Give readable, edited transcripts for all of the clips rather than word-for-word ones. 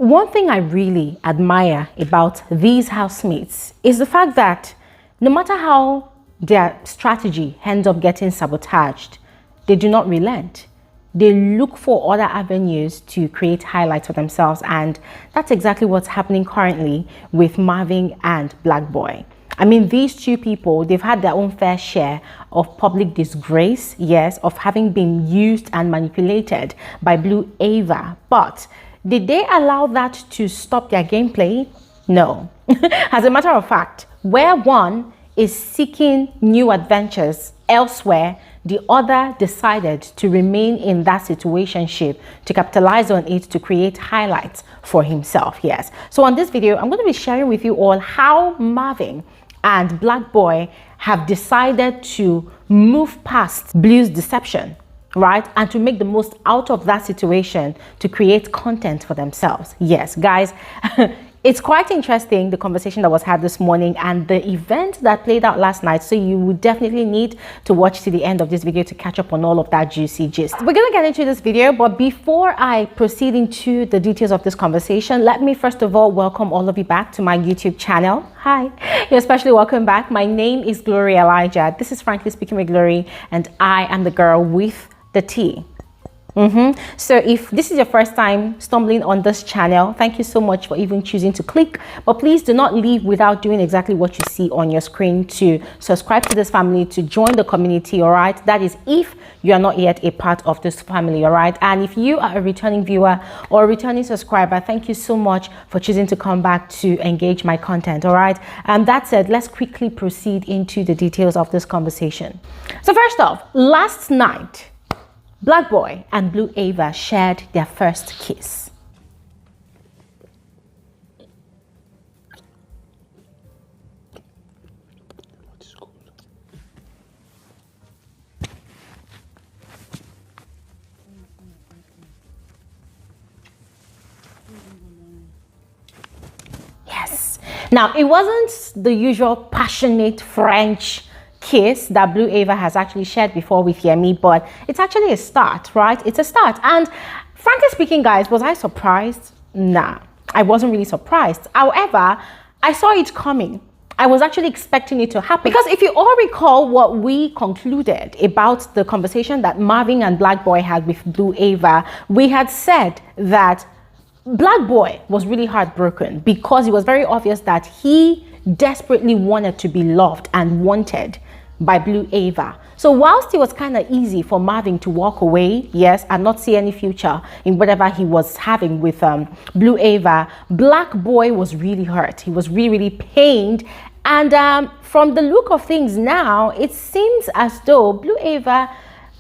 One thing I really admire about these housemates is the fact that no matter how their strategy ends up getting sabotaged, they do not relent. They look for other avenues to create highlights for themselves, and that's exactly what's happening currently with Marvin and Blackboi. I mean, these two people, they've had their own fair share of public disgrace, yes, of having been used and manipulated by Blueaiva. But did they allow that to stop their gameplay? No. As a matter of fact, where one is seeking new adventures elsewhere, the other decided to remain in that situationship to capitalize on it to create highlights for himself. Yes. So on this video, I'm going to be sharing with you all how Marvin and Blackboi have decided to move past Blue's deception, right, and to make the most out of that situation to create content for themselves. Yes, guys. It's quite interesting, the conversation that was had this morning and the event that played out last night. So you would definitely need to watch to the end of this video to catch up on all of that juicy gist. We're going to get into this video, but before I proceed into the details of this conversation, let me first of all welcome all of you back to my YouTube channel. Hi, you're especially welcome back. My name is Glory Elijah. This is Frankly Speaking with Glory, and I am the girl with the T. So if this is your first time stumbling on this channel, thank you so much for even choosing to click, but please do not leave without doing exactly what you see on your screen to subscribe to this family, to join the community. All right, that is if you are not yet a part of this family. All right, and if you are a returning viewer or a returning subscriber, thank you so much for choosing to come back to engage my content. All right, and that said, let's quickly proceed into the details of this conversation. So first off, last night Blackboi and Blueaiva shared their first kiss. Yes. Now, it wasn't the usual passionate French kiss that Blueaiva has actually shared before with Yemi, but it's actually a start, right? It's a start. And frankly speaking, guys, was I surprised? Nah, I wasn't really surprised. However, I saw it coming. I was actually expecting it to happen, because if you all recall what we concluded about the conversation that Marvin and Blackboi had with Blueaiva, we had said that Blackboi was really heartbroken because it was very obvious that he desperately wanted to be loved and wanted by Blueaiva. So whilst it was kind of easy for Marvin to walk away, yes, and not see any future in whatever he was having with Blueaiva, Blackboi was really hurt. He was really pained. And from the look of things now, it seems as though Blueaiva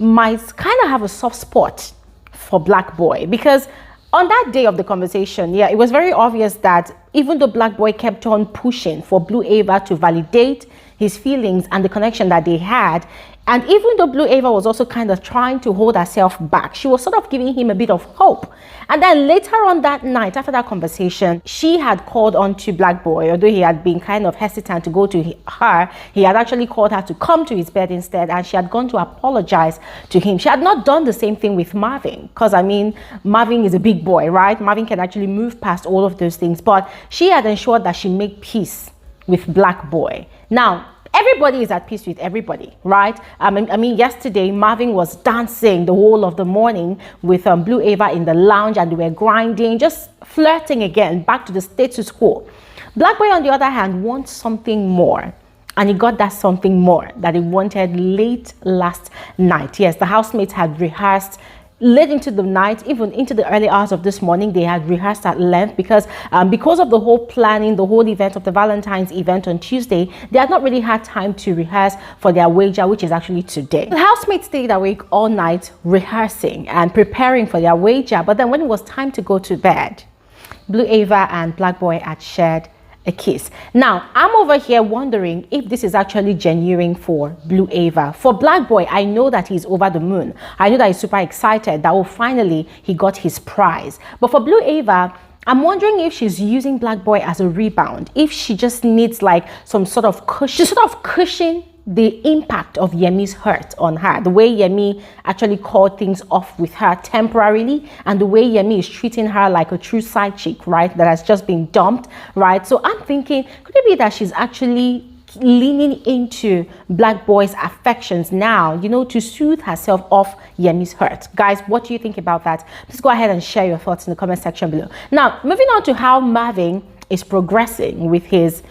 might kind of have a soft spot for Blackboi, because on that day of the conversation, yeah, it was very obvious that even though Blackboi kept on pushing for Blueaiva to validate his feelings and the connection that they had, and even though Blueaiva was also kind of trying to hold herself back, she was sort of giving him a bit of hope. And then later on that night, after that conversation, she had called on to Blackboi. Although he had been kind of hesitant to go to her, he had actually called her to come to his bed instead, and she had gone to apologize to him. She had not done the same thing with Marvin, because I mean, Marvin is a big boy, right? Marvin can actually move past all of those things, but she had ensured that she made peace with Blackboi. Now, everybody is at peace with everybody, right? I mean, yesterday Marvin was dancing the whole of the morning with Blueaiva in the lounge, and they were grinding, just flirting again, back to the status quo. Blackboi, on the other hand, wants something more, and he got that something more that he wanted late last night. Yes, the housemates had rehearsed late into the night, even into the early hours of this morning. They had rehearsed at length because of the whole planning, the whole event of the Valentine's event on Tuesday, they had not really had time to rehearse for their wager, which is actually today. The housemates stayed awake all night rehearsing and preparing for their wager, but then when it was time to go to bed, Blueaiva and Blackboi had shared a kiss. Now, I'm over here wondering if this is actually genuine for Blueaiva. For Blackboi, I know that he's over the moon. I know that he's super excited that, oh, finally he got his prize. But for Blueaiva, I'm wondering if she's using Blackboi as a rebound, if she just needs like some sort of cushion the impact of Yemi's hurt on her, the way Yemi actually called things off with her temporarily, and the way Yemi is treating her like a true side chick, right, that has just been dumped, right? So I'm thinking, could it be that she's actually leaning into Blackboi's affections now, you know, to soothe herself off Yemi's hurt? Guys, what do you think about that? Please go ahead and share your thoughts in the comment section below. Now, moving on to how Marvin is progressing with his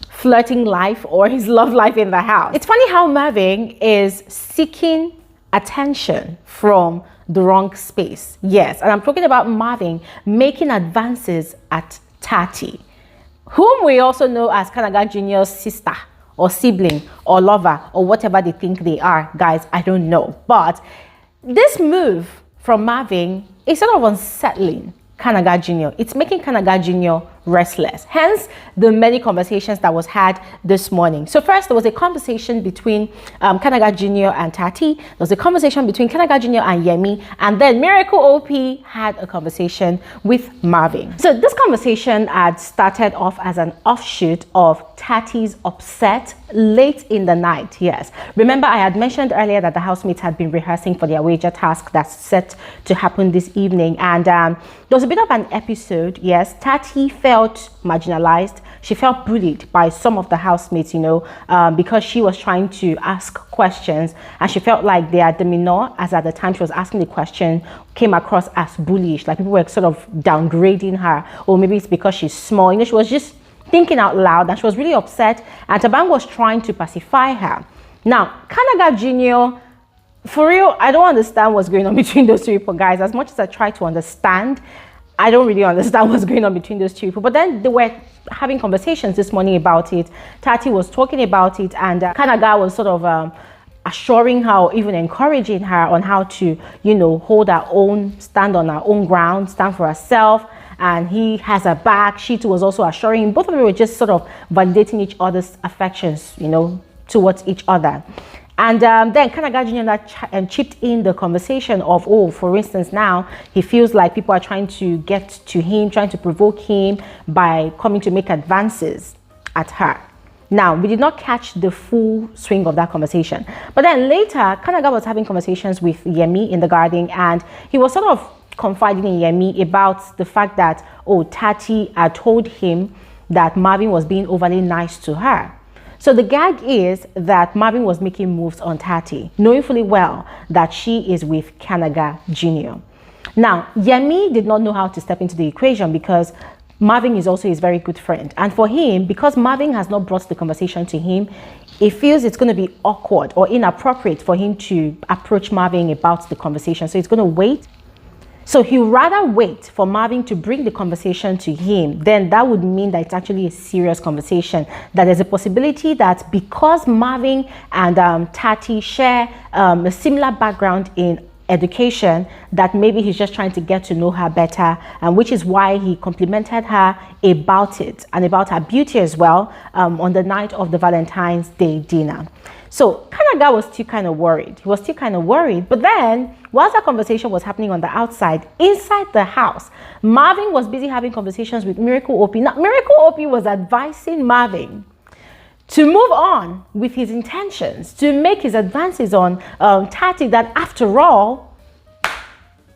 flirting life or his love life in the house. It's funny how Marvin is seeking attention from the wrong space. Yes, and I'm talking about Marvin making advances at Tsatsii, whom we also know as Kanaga Jr.'s sister or sibling or lover or whatever they think they are. Guys, I don't know. But this move from Marvin is sort of unsettling Kanaga Jr. It's making Kanaga Jr. restless. Hence the many conversations that was had this morning. So first, there was a conversation between Kanaga Jr. and Tsatsii. There was a conversation between Kanaga Jr. and Yemi, and then Miracle OP had a conversation with Marvin. So this conversation had started off as an offshoot of Tsatsii's upset late in the night. Yes, remember I had mentioned earlier that the housemates had been rehearsing for their wager task that's set to happen this evening, and there was a bit of an episode. Yes, Tsatsii felt marginalized. She felt bullied by some of the housemates, you know, because she was trying to ask questions, and she felt like their demeanor, as at the time she was asking the question, came across as bullish, like people were sort of downgrading her, or maybe it's because she's small. You know, she was just thinking out loud, and she was really upset, and Thabang was trying to pacify her. Now, Kanaga Jr., for real, I don't understand what's going on between those two people, guys. As much as I try to understand, I don't really understand what's going on between those two people. But then they were having conversations this morning about it. Tsatsii was talking about it, and Kanaga was sort of assuring her, or even encouraging her on how to, you know, hold her own, stand on her own ground, stand for herself. And he has her back. She too was also assuring him. Both of them were just sort of validating each other's affections, you know, towards each other. And then Kanaga Jr. chipped in the conversation of, oh, for instance, now he feels like people are trying to get to him, trying to provoke him by coming to make advances at her. Now, we did not catch the full swing of that conversation. But then later, Kanaga was having conversations with Yemi in the garden, and he was sort of confiding in Yemi about the fact that, oh, Tsatsii had told him that Marvin was being overly nice to her. So the gag is that Marvin was making moves on Tsatsii, knowing fully well that she is with Kanaga Jr. Now, Yemi did not know how to step into the equation because Marvin is also his very good friend. And for him, because Marvin has not brought the conversation to him, he feels it's going to be awkward or inappropriate for him to approach Marvin about the conversation. So he's going to wait. So he'd rather wait for Marvin to bring the conversation to him. Then that would mean that it's actually a serious conversation. That there's a possibility that because Marvin and Tsatsii share a similar background in education, that maybe he's just trying to get to know her better, and which is why he complimented her about it and about her beauty as well on the night of the Valentine's Day dinner. So Kanaga was still kind of worried. He was still kind of worried. But then, whilst that conversation was happening on the outside, inside the house, Marvin was busy having conversations with Miracle OP. Now, Miracle OP was advising Marvin to move on with his intentions, to make his advances on Tsatsii, that after all,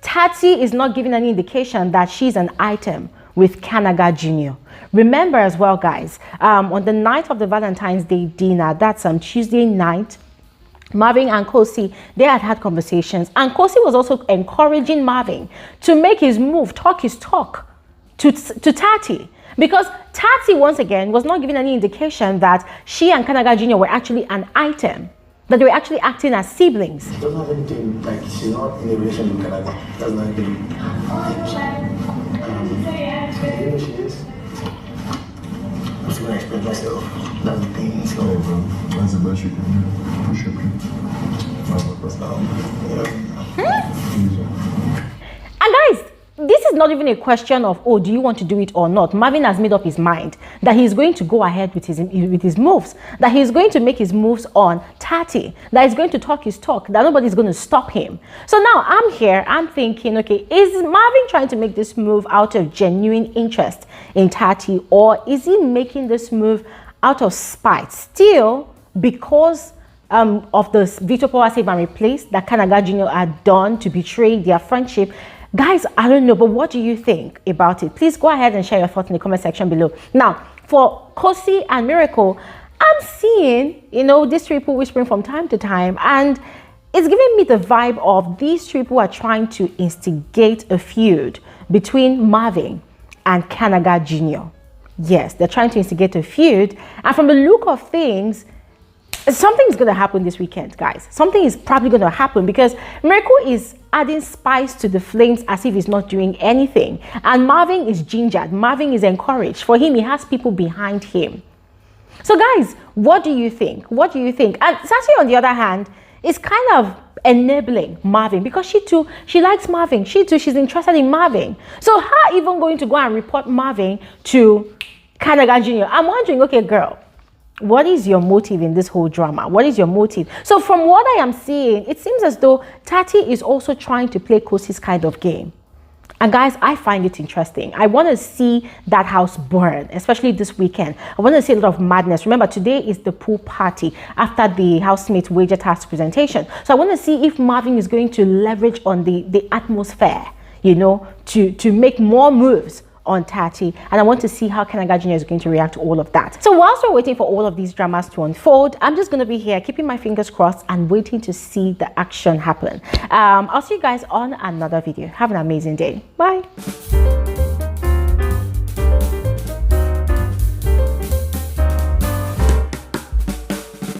Tsatsii is not giving any indication that she's an item with Kanaga Jr. Remember as well, guys, on the night of the Valentine's Day dinner, that's on Tuesday night, Marvin and Khosi, they had conversations, and Khosi was also encouraging Marvin to make his move, talk his talk to Tsatsii, because Tsatsii, once again, was not giving any indication that she and Kanaga Jr. were actually an item, that they were actually acting as siblings. She doesn't have anything, like, she's not in a relation with Kanaga. Doesn't have anything. You know she is. I'm just gonna explain myself. That's the thing. So, that's the best you can do. Push And guys, this is not even a question of, oh, do you want to do it or not? Marvin has made up his mind that he's going to go ahead with his moves, that he's going to make his moves on Tsatsii, that he's going to talk his talk, that nobody's going to stop him. So now I'm here, I'm thinking, okay, is Marvin trying to make this move out of genuine interest in Tsatsii, or is he making this move out of spite? Still, because of the Veto Power Save and Replace that Kanaga Jr. had done to betray their friendship. Guys, I don't know, but what do you think about it? Please go ahead and share your thoughts in the comment section below. Now, for Khosi and Miracle, I'm seeing, you know, these three people whispering from time to time, and it's giving me the vibe of these three people are trying to instigate a feud between Marvin and Kanaga Jr. Yes, they're trying to instigate a feud, and from the look of things, something's going to happen this weekend, guys. Something is probably going to happen because Miracle is adding spice to the flames as if he's not doing anything. And Marvin is gingered. Marvin is encouraged. For him, he has people behind him. So, guys, what do you think? What do you think? And Tsatsii, on the other hand, is kind of enabling Marvin because she likes Marvin. She's interested in Marvin. So, her even going to go and report Marvin to Kanaga Jr. I'm wondering, okay, girl, what is your motive in this whole drama? What is your motive? So from what I am seeing, it seems as though Tati is also trying to play Khosi's kind of game. And guys, I find it interesting. I want to see that house burn, especially this weekend. I want to see a lot of madness. Remember, today is the pool party after the Housemates wager task presentation. So I want to see if Marvin is going to leverage on the atmosphere, you know, to make more moves on Tati, and I want to see how Kanaga Jr. is going to react to all of that. So whilst we're waiting for all of these dramas to unfold, I'm just going to be here keeping my fingers crossed and waiting to see the action happen. I'll see you guys on another video. Have an amazing day. Bye.